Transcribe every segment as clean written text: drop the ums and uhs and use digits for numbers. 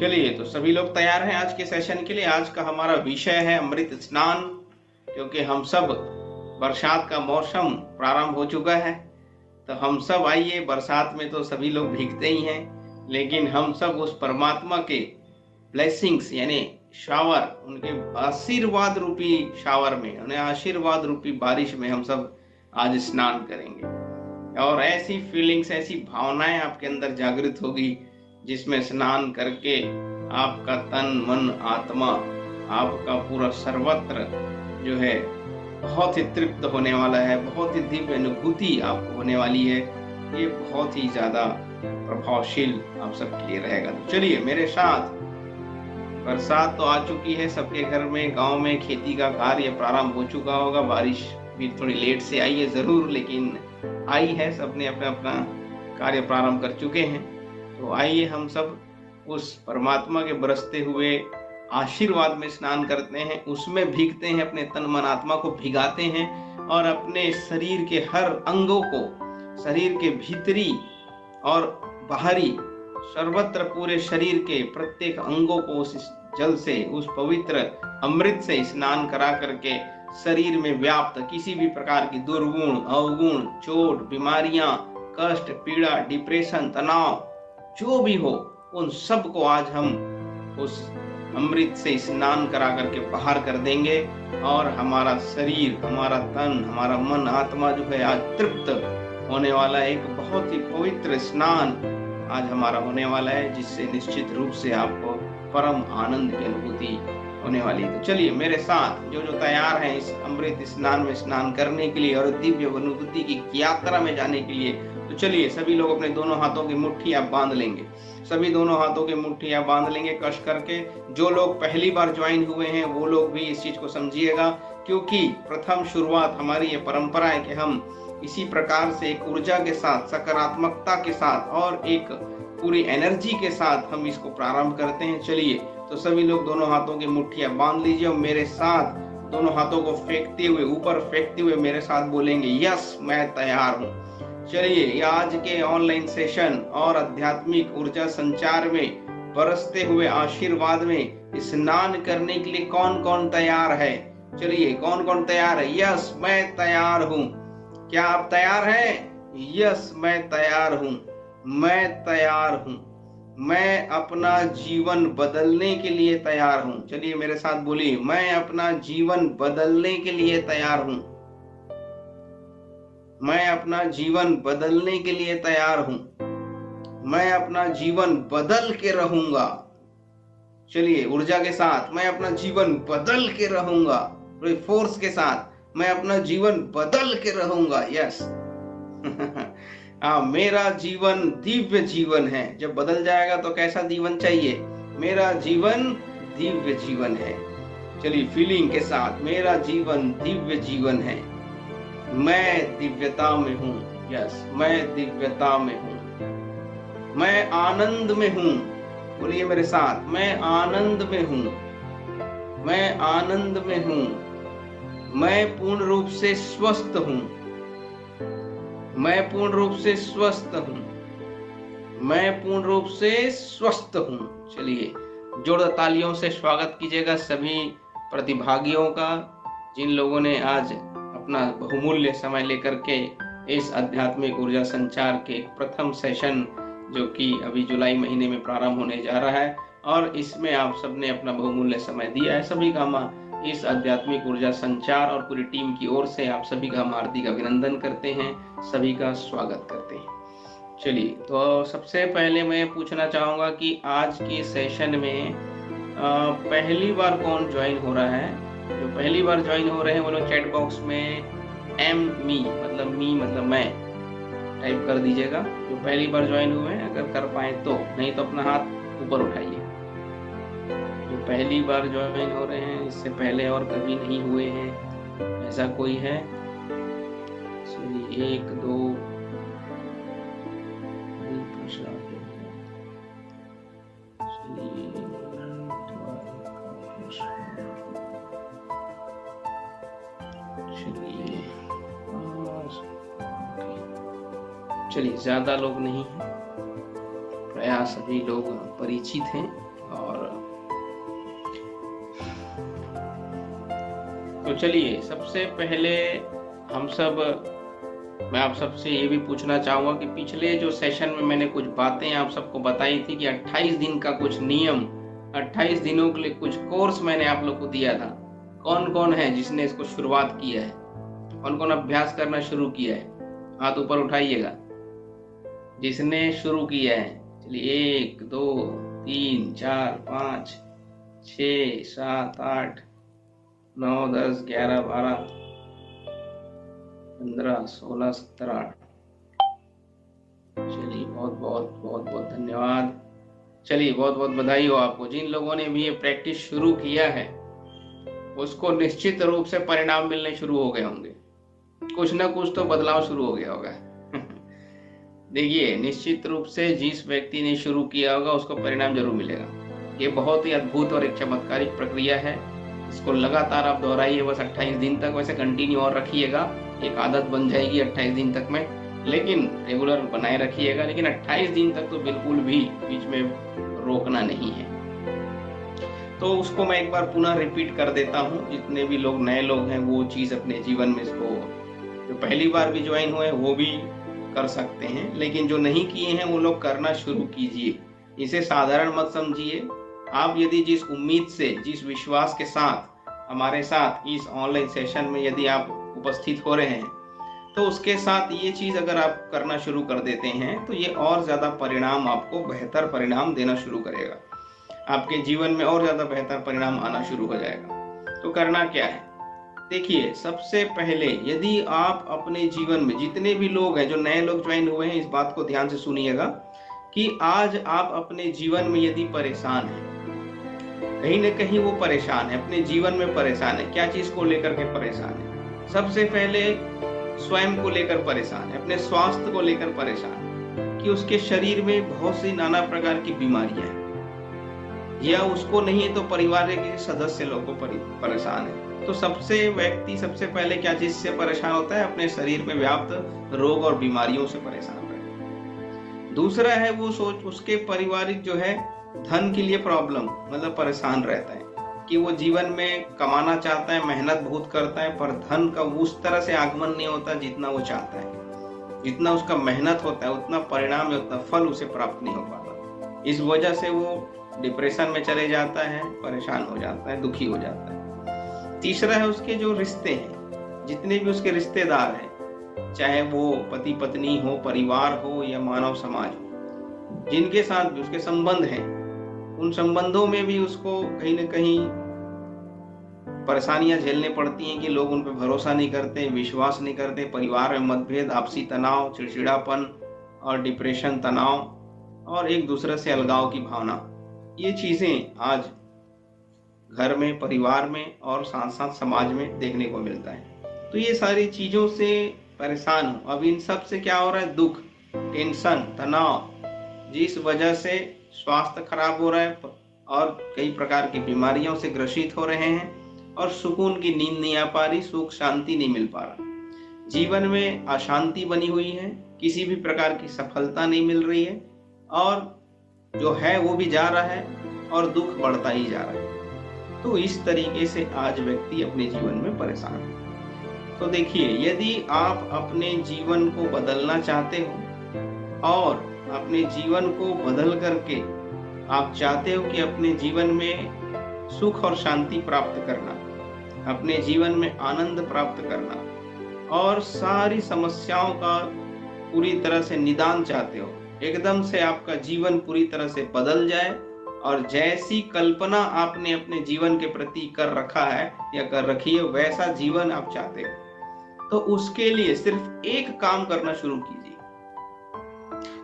चलिए, तो सभी लोग तैयार हैं आज के सेशन के लिए। आज का हमारा विषय है अमृत स्नान, क्योंकि हम सब बरसात का मौसम प्रारंभ हो चुका है। तो हम सब आइए, बरसात में तो सभी लोग भीगते ही हैं, लेकिन हम सब उस परमात्मा के ब्लेसिंग्स यानी शावर, उनके आशीर्वाद रूपी शावर में, उन्हें आशीर्वाद रूपी बारिश में हम सब आज स्नान करेंगे। और ऐसी फीलिंग्स, ऐसी भावनाएं आपके अंदर जागृत होगी जिसमें स्नान करके आपका तन मन आत्मा, आपका पूरा सर्वत्र जो है बहुत ही तृप्त होने वाला है, बहुत ही दिव्य अनुभूति आपको होने वाली है। ये बहुत ही ज्यादा प्रभावशील आप सबके लिए रहेगा। तो चलिए मेरे साथ, बरसात तो आ चुकी है सबके घर में, गांव में खेती का कार्य प्रारंभ हो चुका होगा। बारिश भी थोड़ी लेट से आई है जरूर, लेकिन आई है, सबने अपना अपना कार्य प्रारंभ कर चुके हैं। तो आइए हम सब उस परमात्मा के बरसते हुए आशीर्वाद में स्नान करते हैं, उसमें भीगते हैं, अपने तन मन आत्मा को भिगाते हैं और अपने शरीर के हर अंगों को, शरीर के भीतरी और बाहरी सर्वत्र पूरे शरीर के प्रत्येक अंगों को उस जल से, उस पवित्र अमृत से स्नान करा करके शरीर में व्याप्त किसी भी प्रकार की दुर्गुण, अवगुण, चोट, बीमारियां, कष्ट, पीड़ा, डिप्रेशन, तनाव जो भी हो, उन सब को आज हम उस अमृत से स्नान करा करके बाहर कर देंगे। और हमारा शरीर, हमारा तन, हमारा मन आत्मा जो है आज तृप्त होने वाला है। एक बहुत ही पवित्र स्नान आज हमारा होने वाला है, जिससे निश्चित रूप से आपको परम आनंद की अनुभूति होने वाली है। तो चलिए मेरे साथ जो जो तैयार हैं इस अमृत स्नान में स्नान करने के लिए और दिव्य अनुभूति की यात्रा में जाने के लिए, तो चलिए सभी लोग अपने दोनों हाथों की मुट्ठियां बांध लेंगे। सभी दोनों हाथों की मुट्ठियां बांध लेंगे कस करके। जो लोग पहली बार ज्वाइन हुए हैं वो लोग भी इस चीज को समझिएगा, क्योंकि प्रथम शुरुआत हमारी ये परंपरा है कि हम इसी प्रकार से एक ऊर्जा के साथ, सकारात्मकता के साथ और एक पूरी एनर्जी के साथ हम इसको प्रारंभ करते हैं। चलिए, तो सभी लोग दोनों हाथों की मुट्ठियां बांध लीजिए और मेरे साथ दोनों हाथों को फेंकते हुए, ऊपर फेंकते हुए मेरे साथ बोलेंगे, यस मैं तैयार हूँ। चलिए, आज के ऑनलाइन सेशन और आध्यात्मिक ऊर्जा संचार में बरसते हुए आशीर्वाद में स्नान करने के लिए कौन कौन तैयार है? चलिए, कौन कौन तैयार है? यस मैं तैयार हूँ। क्या आप तैयार हैं? यस मैं तैयार हूँ, मैं तैयार हूँ, मैं अपना जीवन बदलने के लिए तैयार हूँ। चलिए मेरे साथ बोलिए, मैं अपना जीवन बदलने के लिए तैयार हूँ, मैं अपना जीवन बदलने के लिए तैयार हूं, मैं अपना जीवन बदल के रहूंगा। चलिए ऊर्जा के साथ, मैं अपना जीवन बदल के रहूंगा, फोर्स के साथ, मैं अपना जीवन बदल के रहूंगा। यस मेरा जीवन दिव्य जीवन है। जब बदल जाएगा तो कैसा जीवन चाहिए? मेरा जीवन दिव्य जीवन है। चलिए फीलिंग के साथ, मेरा जीवन दिव्य जीवन है, मैं दिव्यता में हूँ। यस मैं दिव्यता में हूँ, मैं आनंद में हूँ। बोलिए मेरे साथ, मैं आनंद में हूँ, मैं आनंद में हूँ, मैं पूर्ण रूप से स्वस्थ हूँ, मैं पूर्ण रूप से स्वस्थ हूँ, मैं पूर्ण रूप से स्वस्थ हूँ। चलिए जोरदार तालियों से स्वागत कीजिएगा सभी प्रतिभागियों का, जिन लोगों ने आज अपना बहुमूल्य समय लेकर के इस आध्यात्मिक ऊर्जा संचार के प्रथम सेशन, जो कि अभी जुलाई महीने में प्रारंभ होने जा रहा है, और इसमें आप सबने अपना बहुमूल्य समय दिया है। सभी का हम इस आध्यात्मिक ऊर्जा संचार और पूरी टीम की ओर से आप सभी का हम हार्दिक अभिनंदन करते हैं, सभी का स्वागत करते हैं। चलिए, तो सबसे पहले मैं पूछना चाहूँगा कि आज के सेशन में पहली बार कौन ज्वाइन हो रहा है? जो पहली बार ज्वाइन हो रहे हैं वो लोग चैट बॉक्स में मी मतलब मैं टाइप कर दीजिएगा। जो पहली बार ज्वाइन हुए हैं, अगर कर पाए तो, नहीं तो अपना हाथ ऊपर उठाइए। जो पहली बार ज्वाइन हो रहे हैं, इससे पहले और कभी नहीं हुए हैं, ऐसा कोई है? चलिए 1 2 चलिए ज्यादा लोग नहीं हैं, प्रायः सभी लोग परिचित हैं और तो चलिए, सबसे पहले हम सब मैं आप सबसे ये भी पूछना चाहूँगा कि पिछले जो सेशन में मैंने कुछ बातें आप सबको बताई थी कि 28 दिन का कुछ नियम, 28 दिनों के लिए कुछ कोर्स मैंने आप लोग को दिया था। कौन कौन है जिसने इसको शुरुआत किया है, कौन कौन अभ्यास करना शुरू किया है? हाथ ऊपर उठाइएगा जिसने शुरू किया है। चलिए, 1 2 3 4 5 6 7 8 9 10 11 12 15 16 17 18। चलिए, बहुत बहुत बहुत बहुत धन्यवाद। चलिए, बहुत बहुत बधाई हो आपको। जिन लोगों ने भी ये प्रैक्टिस शुरू किया है उसको निश्चित रूप से परिणाम मिलने शुरू हो गए होंगे, कुछ ना कुछ तो बदलाव शुरू हो गया होगा। देखिए, निश्चित रूप से जिस व्यक्ति ने शुरू किया होगा उसको परिणाम जरूर मिलेगा। ये बहुत ही अद्भुत और एक चमत्कारिक प्रक्रिया है। इसको लगातार आप दोहराइए बस 28 दिन तक, वैसे कंटिन्यू और रखिएगा, एक आदत बन जाएगी 28 दिन तक में, लेकिन रेगुलर बनाए रखिएगा। लेकिन 28 दिन तक तो बिल्कुल भी बीच में रोकना नहीं है। तो उसको मैं एक बार पुनः रिपीट कर देता हूँ, जितने भी लोग नए लोग हैं वो चीज़ अपने जीवन में, इसको जो पहली बार भी ज्वाइन हुए वो भी कर सकते हैं, लेकिन जो नहीं किए हैं वो लोग करना शुरू कीजिए। इसे साधारण मत समझिए। आप यदि जिस उम्मीद से, जिस विश्वास के साथ हमारे साथ इस ऑनलाइन सेशन में यदि आप उपस्थित हो रहे हैं, तो उसके साथ ये चीज़ अगर आप करना शुरू कर देते हैं तो ये और ज़्यादा परिणाम, आपको बेहतर परिणाम देना शुरू करेगा। आपके जीवन में और ज़्यादा बेहतर परिणाम आना शुरू हो जाएगा। तो करना क्या है? देखिए, सबसे पहले यदि आप अपने जीवन में, जितने भी लोग हैं, जो नए लोग ज्वाइन हुए हैं, इस बात को ध्यान से सुनिएगा कि आज आप अपने जीवन में यदि परेशान हैं, कहीं न कहीं वो परेशान है, अपने जीवन में परेशान है, क्या चीज़ को लेकर के परेशान है? सबसे पहले स्वयं को लेकर परेशान है, अपने स्वास्थ्य को लेकर परेशान है कि उसके शरीर में बहुत सी नाना प्रकार की बीमारियां हैं, या उसको नहीं है तो परिवार के सदस्य लोग को परेशान है। तो सबसे पहले क्या चीज से परेशान होता है? अपने शरीर में व्याप्त रोग और बीमारियों से परेशान रहता है। दूसरा है वो उसके पारिवारिक जो है धन के लिए प्रॉब्लम, मतलब परेशान रहता है कि वो जीवन में कमाना चाहता है, मेहनत बहुत करता है, पर धन का उस तरह से आगमन नहीं होता जितना वो चाहता है। जितना उसका मेहनत होता है उतना परिणाम या उतना फल उसे प्राप्त नहीं हो पाता। इस वजह से वो डिप्रेशन में चले जाता है, परेशान हो जाता है, दुखी हो जाता है। तीसरा है उसके जो रिश्ते हैं, जितने भी उसके रिश्तेदार हैं, चाहे वो पति पत्नी हो, परिवार हो या मानव समाज हो, जिनके साथ भी उसके संबंध हैं, उन संबंधों में भी उसको कहीं न कहीं परेशानियां झेलने पड़ती हैं कि लोग उन पर भरोसा नहीं करते, विश्वास नहीं करते, परिवार में मतभेद, आपसी तनाव, चिड़चिड़ापन और डिप्रेशन, तनाव और एक दूसरे से अलगाव की भावना, ये चीजें आज घर में, परिवार में और साथ साथ समाज में देखने को मिलता है। तो ये सारी चीजों से परेशान हूं। अब इन सब से क्या हो रहा है? दुख, टेंशन, तनाव, जिस वजह से स्वास्थ्य खराब हो रहा है और कई प्रकार की बीमारियों से ग्रसित हो रहे हैं और सुकून की नींद नहीं आ पा रही, सुख शांति नहीं मिल पा रहा, जीवन में अशांति बनी हुई है, किसी भी प्रकार की सफलता नहीं मिल रही है और जो है वो भी जा रहा है और दुख बढ़ता ही जा रहा है। तो इस तरीके से आज व्यक्ति अपने जीवन में परेशान है। तो देखिए, यदि आप अपने जीवन को बदलना चाहते हो और अपने जीवन को बदल करके आप चाहते हो कि अपने जीवन में सुख और शांति प्राप्त करना, अपने जीवन में आनंद प्राप्त करना और सारी समस्याओं का पूरी तरह से निदान चाहते हो, एकदम से आपका जीवन पूरी तरह से बदल जाए और जैसी कल्पना आपने अपने जीवन के प्रति कर रखा है या कर रखी है वैसा जीवन आप चाहते हो, तो उसके लिए सिर्फ एक काम करना शुरू कीजिए।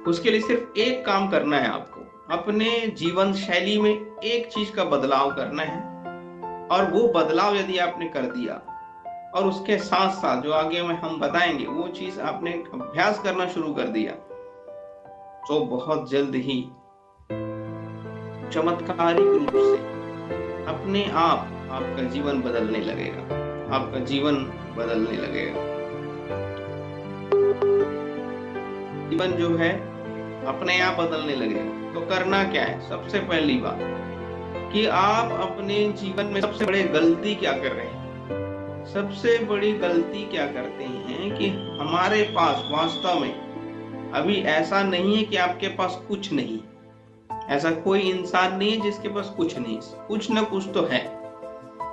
उसके लिए सिर्फ एक काम करना है आपको, अपने जीवन शैली में एक चीज का बदलाव करना है और वो बदलाव यदि आपने कर दिया और उसके साथ साथ जो आगे में हम बताएंगे वो चीज आपने अभ्यास करना शुरू कर दिया, तो बहुत जल्द ही चमत्कारिक रूप से अपने आप आपका जीवन बदलने लगेगा, आपका जीवन बदलने लगेगा। जीवन जो है अपने आप बदलने लगेगा। तो करना क्या है? सबसे पहली बात, कि आप अपने जीवन में सबसे बड़ी गलती क्या कर रहे हैं। सबसे बड़ी गलती क्या करते हैं कि हमारे पास वास्तव में अभी ऐसा नहीं है कि आपके पास कुछ नहीं। ऐसा कोई इंसान नहीं है जिसके पास कुछ नहीं, कुछ न कुछ तो है।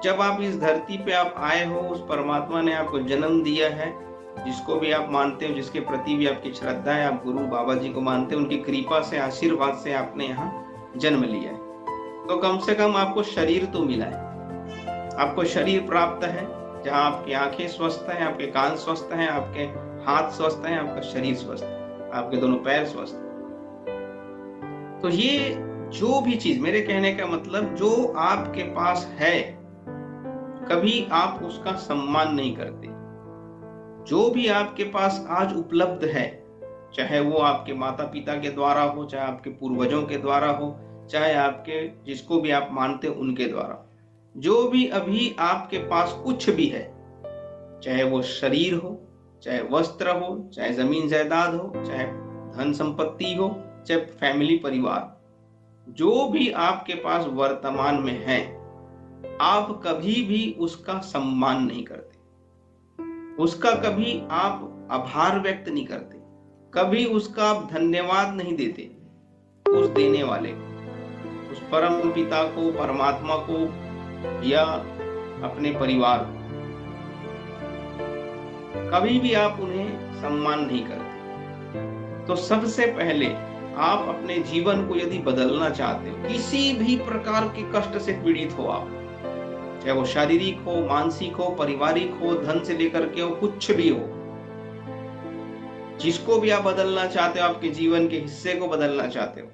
जब आप इस धरती पे आप आए हो, उस परमात्मा ने आपको जन्म दिया है, जिसको भी आप मानते हो, जिसके प्रति भी आपकी श्रद्धा है, आप गुरु बाबा जी को मानते हो, उनकी कृपा से, आशीर्वाद से आपने यहाँ जन्म लिया है, तो कम से कम आपको शरीर तो मिला है। आपको शरीर प्राप्त है जहाँ आपकी आंखें स्वस्थ हैं, आपके कान स्वस्थ हैं, आपके हाथ स्वस्थ हैं, आपका शरीर स्वस्थ है, आपके दोनों पैर स्वस्थ हैं। तो ये जो भी चीज, मेरे कहने का मतलब, जो आपके पास है कभी आप उसका सम्मान नहीं करते। जो भी आपके पास आज उपलब्ध है, चाहे वो आपके माता पिता के द्वारा हो, चाहे आपके पूर्वजों के द्वारा हो, चाहे आपके जिसको भी आप मानते हो उनके द्वारा, जो भी अभी आपके पास कुछ भी है, चाहे वो शरीर हो, चाहे वस्त्र हो, चाहे जमीन जायदाद हो, चाहे धन संपत्ति हो, चाहे फैमिली परिवार, जो भी आपके पास वर्तमान में है, आप कभी भी उसका सम्मान नहीं करते, उसका कभी आप आभार व्यक्त नहीं करते, कभी उसका आप धन्यवाद नहीं देते उस देने वाले को, उस परम पिता को, परमात्मा को, या अपने परिवार को। कभी भी आप उन्हें सम्मान नहीं करते। तो सबसे पहले आप अपने जीवन को यदि बदलना चाहते हो, किसी भी प्रकार के कष्ट से पीड़ित हो आप, चाहे वो शारीरिक हो, मानसिक हो, पारिवारिक हो, धन से लेकर के हो, कुछ भी हो, जिसको भी आप बदलना चाहते हो, आपके जीवन के हिस्से को बदलना चाहते हो,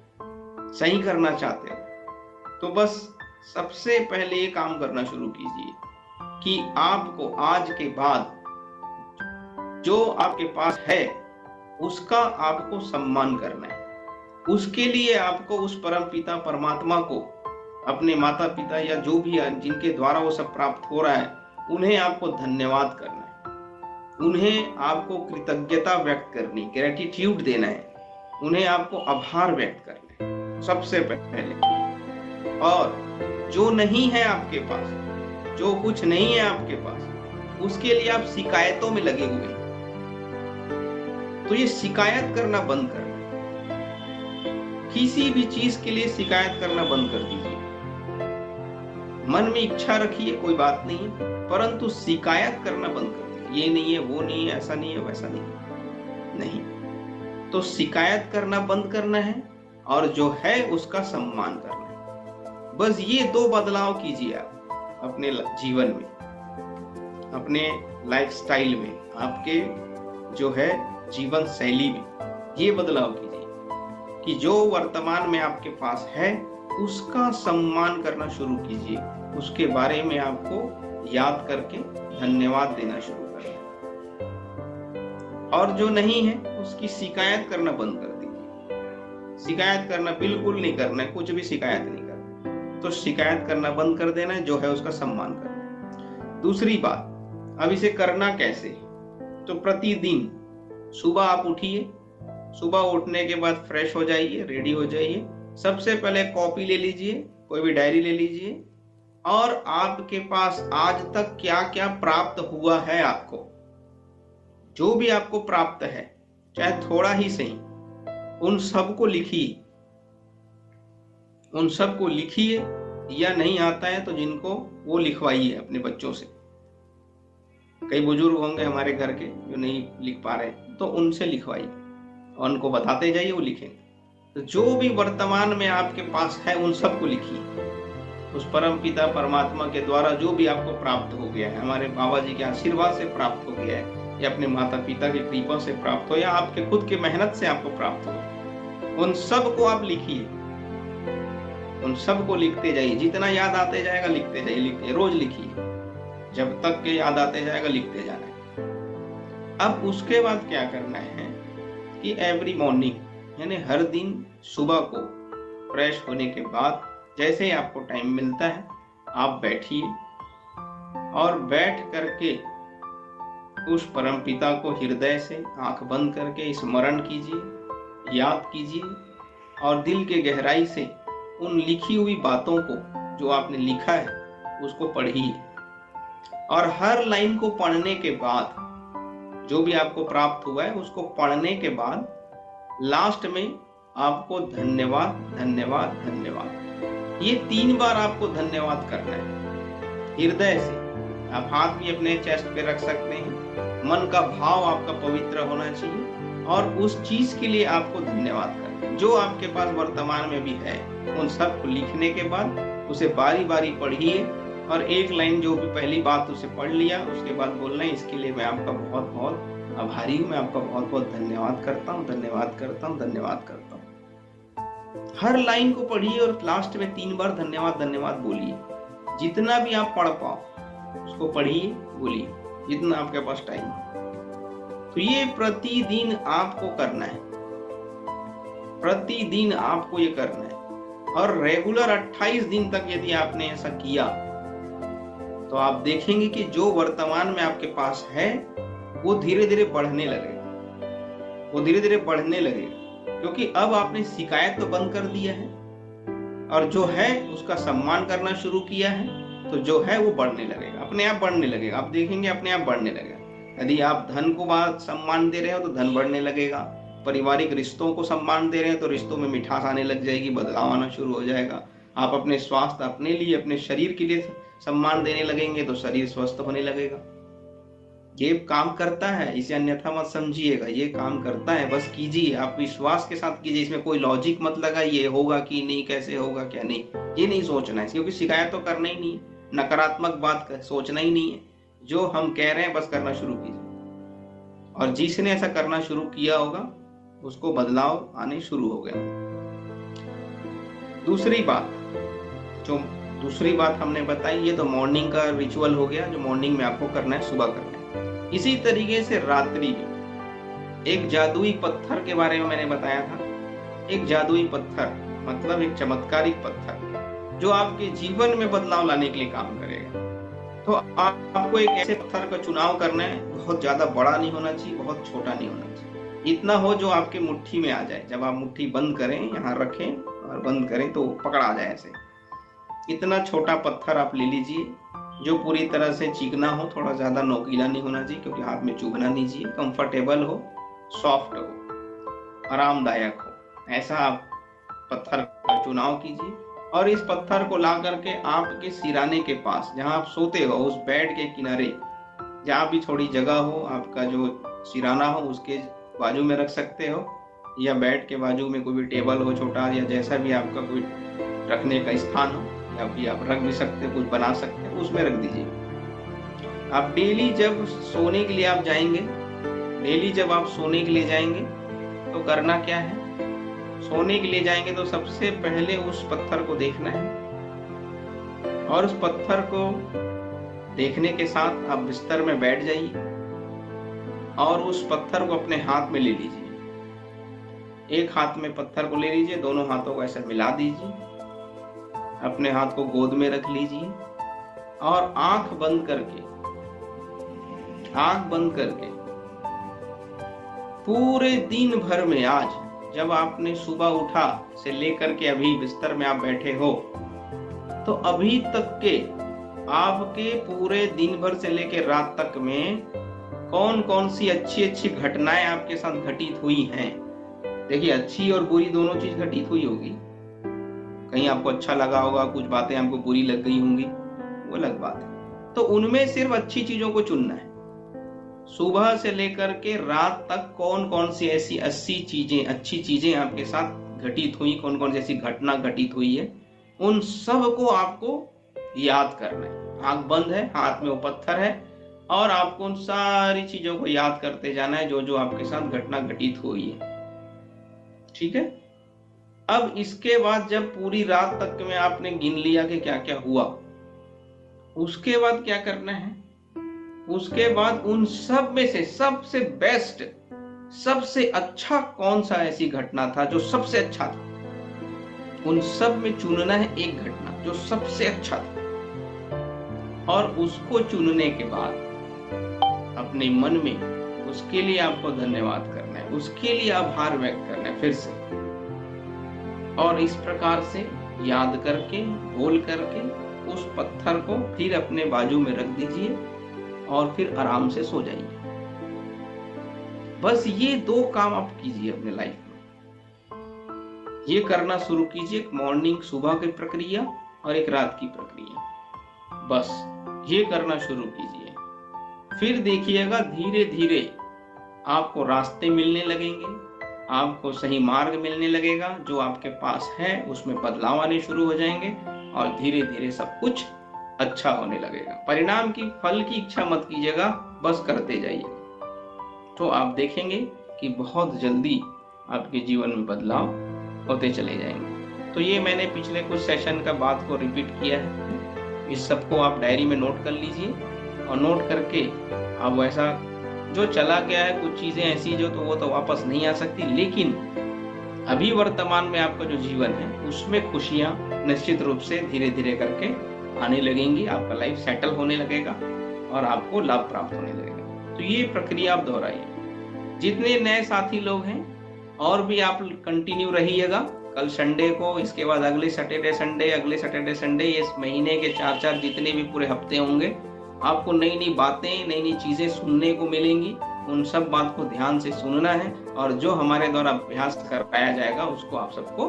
सही करना चाहते हो, तो बस सबसे पहले ये काम करना शुरू कीजिए कि आपको आज के बाद जो आपके पास है उसका आपको सम्मान करना है। उसके लिए आपको उस परम पिता परमात्मा को, अपने माता पिता या जो भी जिनके द्वारा वो सब प्राप्त हो रहा है, उन्हें आपको धन्यवाद करना है, उन्हें आपको कृतज्ञता व्यक्त करनी, ग्रेटिट्यूड देना है, उन्हें आपको आभार व्यक्त करना है सबसे पहले। और जो नहीं है आपके पास, जो कुछ नहीं है आपके पास, उसके लिए आप शिकायतों में लगे हुए हैं, तो ये शिकायत करना बंद करना। किसी भी चीज के लिए शिकायत करना बंद कर दीजिए। मन में इच्छा रखिए, कोई बात नहीं है, परंतु शिकायत करना बंद कर दीजिए। ये नहीं है, वो नहीं है, ऐसा नहीं है, वैसा नहीं। तो शिकायत करना बंद करना है और जो है उसका सम्मान करना है। बस ये दो बदलाव कीजिए आप अपने जीवन में, अपने लाइफस्टाइल में, आपके जो है जीवन शैली में, ये बदलाव कीजिए कि जो वर्तमान में आपके पास है उसका सम्मान करना शुरू कीजिए, उसके बारे में आपको याद करके धन्यवाद देना शुरू करें, और जो नहीं है उसकी शिकायत करना बंद कर दीजिए। शिकायत करना बिल्कुल नहीं करना है, कुछ भी शिकायत नहीं करना, तो शिकायत करना बंद कर देना है, जो है उसका सम्मान करना। दूसरी बात, अब इसे करना कैसे? तो प्रतिदिन सुबह आप उठिए, सुबह उठने के बाद फ्रेश हो जाइए, रेडी हो जाइए, सबसे पहले कॉपी ले लीजिए, कोई भी डायरी ले लीजिए, और आपके पास आज तक क्या क्या प्राप्त हुआ है, आपको जो भी आपको प्राप्त है, चाहे थोड़ा ही सही, उन सबको लिखिए, उन सबको लिखिए, या नहीं आता है तो जिनको वो लिखवाइए अपने बच्चों से। कई बुजुर्ग होंगे हमारे घर के जो नहीं लिख पा रहे, तो उनसे लिखवाइए और उनको बताते जाइए, वो लिखेंगे। तो जो भी वर्तमान में आपके पास है उन सबको लिखिए। उस परम पिता परमात्मा के द्वारा जो भी आपको प्राप्त हो गया है, हमारे बाबा जी के आशीर्वाद से प्राप्त हो गया है, या अपने माता पिता की कृपा से प्राप्त हो, या आपके खुद की मेहनत से आपको प्राप्त हो, उन सब को आप लिखिए, उन सब को लिखते जाइए। जितना याद आते जाएगा लिखते जाइए, लिखिए, रोज लिखिए, जब तक के याद आते जाएगा लिखते जाना है। अब उसके बाद क्या करना है कि एवरी मॉर्निंग, यानी हर दिन सुबह को फ्रेश होने के बाद जैसे ही आपको टाइम मिलता है, आप बैठिए और बैठ करके उस परम पिता को हृदय से आंख बंद करके स्मरण कीजिए, याद कीजिए, और दिल के गहराई से उन लिखी हुई बातों को जो आपने लिखा है उसको पढ़िए, और हर लाइन को पढ़ने के बाद जो भी आपको प्राप्त हुआ है उसको पढ़ने के बाद लास्ट में आपको धन्यवाद धन्यवाद धन्यवाद, ये 3 बार आपको धन्यवाद करना है हृदय से। आप हाथ भी अपने चेस्ट पे रख सकते हैं। मन का भाव आपका पवित्र होना चाहिए और उस चीज के लिए आपको धन्यवाद करना है जो आपके पास वर्तमान में भी है। उन सब को लिखने के बाद उसे बारी बारी पढ़िए, और एक लाइन जो भी पहली बात उसे पढ़ लिया उसके बाद बोलना है इसके लिए मैं आपका बहुत बहुत आभारी हूँ, मैं आपका बहुत बहुत धन्यवाद करता हूँ, धन्यवाद करता हूँ, धन्यवाद करता हूँ। हर लाइन को पढ़िए और लास्ट में 3 बार धन्यवाद धन्यवाद बोलिए। जितना भी आप पढ़ पाओ उसको पढ़िए, बोलिए, जितना आपके पास टाइम है। तो ये प्रतिदिन आपको करना है, प्रतिदिन आपको ये करना है, और रेगुलर 28 दिन तक यदि आपने ऐसा किया तो आप देखेंगे कि जो वर्तमान में आपके पास है वो धीरे धीरे बढ़ने लगेगा, वो धीरे धीरे बढ़ने लगेगा, क्योंकि अब आपने शिकायत तो बंद कर दिया है और जो है उसका सम्मान करना शुरू किया है, तो जो है वो बढ़ने लगेगा, अपने आप बढ़ने लगेगा। आप देखेंगे अपने आप बढ़ने लगेगा। यदि आप धन को बात सम्मान दे रहे हो तो धन बढ़ने लगेगा, पारिवारिक रिश्तों को सम्मान दे रहे हैं तो रिश्तों में मिठास आने लग जाएगी, बदलाव आना शुरू हो जाएगा। आप अपने स्वास्थ्य, अपने लिए, अपने शरीर के लिए सम्मान देने लगेंगे तो शरीर स्वस्थ होने लगेगा। ये काम करता है, इसे अन्यथा मत समझिएगा, ये काम करता है, बस कीजिए, आप विश्वास के साथ कीजिए। इसमें कोई लॉजिक मत लगाइए, होगा कि नहीं, कैसे होगा क्या नहीं, ये नहीं सोचना है, क्योंकि शिकायत तो करना ही नहीं है, नकारात्मक बात सोचना ही नहीं है। जो हम कह रहे हैं बस करना शुरू कीजिए, और जिसने ऐसा करना शुरू किया होगा उसको बदलाव आने शुरू हो गए। दूसरी बात हमने बताई, ये तो मॉर्निंग का रिचुअल हो गया जो मॉर्निंग में आपको करना है, सुबह करना है। इसी तरीके से रात्रि में एक जादुई पत्थर के बारे में मैंने बताया था। एक जादुई पत्थर मतलब एक चमत्कारिक पत्थर जो आपके जीवन में बदलाव लाने के लिए काम करेगा। तो आपको एक ऐसे पत्थर का चुनाव करना है, बहुत ज्यादा बड़ा नहीं होना चाहिए, बहुत छोटा नहीं होना चाहिए, इतना हो जो आपके मुट्ठी में आ जाए। जब आप मुट्ठी बंद करें, यहाँ रखें और बंद करें तो पकड़ा जाए ऐसे। इतना छोटा पत्थर आप ले लीजिए जो पूरी तरह से चिकना हो, थोड़ा ज्यादा नोकीला नहीं होना चाहिए क्योंकि हाथ में चुभना नहीं चाहिए, कंफर्टेबल हो, सॉफ्ट हो, आरामदायक हो, ऐसा आप पत्थर का चुनाव कीजिए। और इस पत्थर को ला करके आपके सिराने के पास, जहां आप सोते हो उस बेड के किनारे, जहां भी थोड़ी जगह हो, आपका जो सिराना हो उसके बाजू में रख सकते हो, या बेड के बाजू में कोई भी टेबल हो छोटा, या जैसा भी आपका कोई रखने का स्थान हो, या भी आप रख भी सकते हो, कुछ बना सकते हो, उसमें रख दीजिए। आप डेली जब सोने के लिए आप जाएंगे, तो करना क्या है, सोने के लिए जाएंगे तो सबसे पहले उस पत्थर को देखना है, और उस पत्थर को देखने के साथ आप बिस्तर में बैठ जाइए और उस पत्थर को अपने हाथ में ले लीजिए। एक हाथ में पत्थर को ले लीजिए, दोनों हाथों को ऐसे मिला दीजिए, अपने हाथ को गोद में रख लीजिए और आंख बंद करके पूरे दिन भर में, आज जब आपने सुबह उठा से लेकर के अभी बिस्तर में आप बैठे हो, तो अभी तक के आपके पूरे दिन भर से लेकर रात तक में कौन कौन सी अच्छी अच्छी घटनाएं आपके साथ घटित हुई हैं। देखिए, अच्छी और बुरी दोनों चीज घटित हुई होगी। कहीं आपको अच्छा लगा होगा, कुछ बातें आपको बुरी लग गई होंगी, वो अलग बात है। तो उनमें सिर्फ अच्छी चीजों को चुनना है। सुबह से लेकर के रात तक कौन कौन सी ऐसी अच्छी चीजें आपके साथ घटित हुई, कौन कौन सी ऐसी घटना घटित हुई है, उन सब को आपको याद करना है। आंख बंद है, हाथ में वो पत्थर है, और आपको उन सारी चीजों को याद करते जाना है जो जो आपके साथ घटना घटित हुई है। ठीक है। अब इसके बाद जब पूरी रात तक में आपने गिन लिया कि क्या क्या हुआ, उसके बाद क्या करना है, उसके बाद उन सब में से सबसे बेस्ट, सबसे अच्छा कौन सा ऐसी घटना था जो सबसे अच्छा था, उन सब में चुनना है एक घटना जो सबसे अच्छा था। और उसको चुनने के बाद अपने मन में उसके लिए आपको धन्यवाद करना है, उसके लिए आभार व्यक्त करना है फिर से। और इस प्रकार से याद करके, बोल करके उस पत्थर को फिर अपने बाजू में रख दीजिए और फिर आराम से सो जाइए। बस ये 2 काम आप कीजिए अपने लाइफ में। ये करना शुरू कीजिए, एक मॉर्निंग सुबह की प्रक्रिया और एक रात की प्रक्रिया। बस ये करना शुरू कीजिए, फिर देखिएगा धीरे धीरे आपको रास्ते मिलने लगेंगे, आपको सही मार्ग मिलने लगेगा, जो आपके पास है उसमें बदलाव आने शुरू हो जाएंगे और धीरे धीरे सब कुछ अच्छा होने लगेगा। परिणाम की, फल की इच्छा मत कीजिएगा, बस करते जाइए, तो आप देखेंगे कि बहुत जल्दी आपके जीवन में बदलाव होते चले जाएंगे। तो ये मैंने पिछले कुछ सेशन का बात को रिपीट किया है। इस सबको आप डायरी में नोट कर लीजिए और नोट करके आप वैसा, जो चला गया है कुछ चीजें ऐसी जो तो वो तो वापस नहीं आ सकती, लेकिन अभी वर्तमान में आपका जो जीवन है उसमें खुशियां निश्चित रूप से धीरे धीरे करके आने लगेंगी। आपका लाइफ सेटल होने लगेगा और आपको लाभ प्राप्त होने लगेगा। तो ये प्रक्रिया आप दोहराइए। जितने नए साथी लोग हैं और भी आप कंटिन्यू रहिएगा। कल संडे को, इसके बाद अगले सैटरडे संडे, अगले सैटरडे संडे, इस महीने के 4 जितने भी पूरे हफ्ते होंगे, आपको नई नई बातें, नई नई चीजें सुनने को मिलेंगी। उन सब बात को ध्यान से सुनना है और जो हमारे द्वारा अभ्यास करवाया जाएगा उसको आप सबको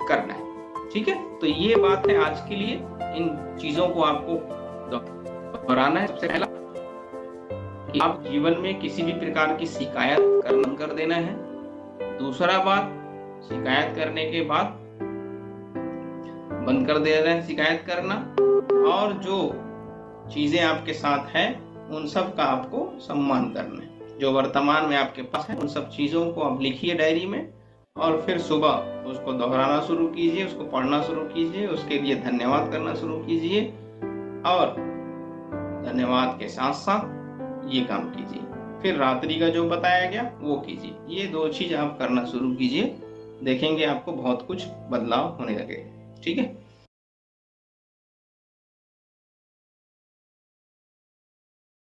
करना है। ठीक है, तो ये बात है आज के लिए। इन चीजों को आपको दोहराना है। सबसे पहला कि आप जीवन में किसी भी प्रकार की शिकायत करना कर देना है। दूसरा बात, शिकायत करने के बाद बंद कर देना है शिकायत करना, और जो चीजें आपके साथ है उन सब का आपको सम्मान करना है। जो वर्तमान में आपके पास है उन सब चीजों को आप लिखिए डायरी में और फिर सुबह उसको दोहराना शुरू कीजिए, उसको पढ़ना शुरू कीजिए, उसके लिए धन्यवाद करना शुरू कीजिए और धन्यवाद के साथ साथ ये काम कीजिए। फिर रात्रि का जो बताया गया वो कीजिए। ये 2 चीज आप करना शुरू कीजिए, देखेंगे आपको बहुत कुछ बदलाव होने लगेगा। ठीक है।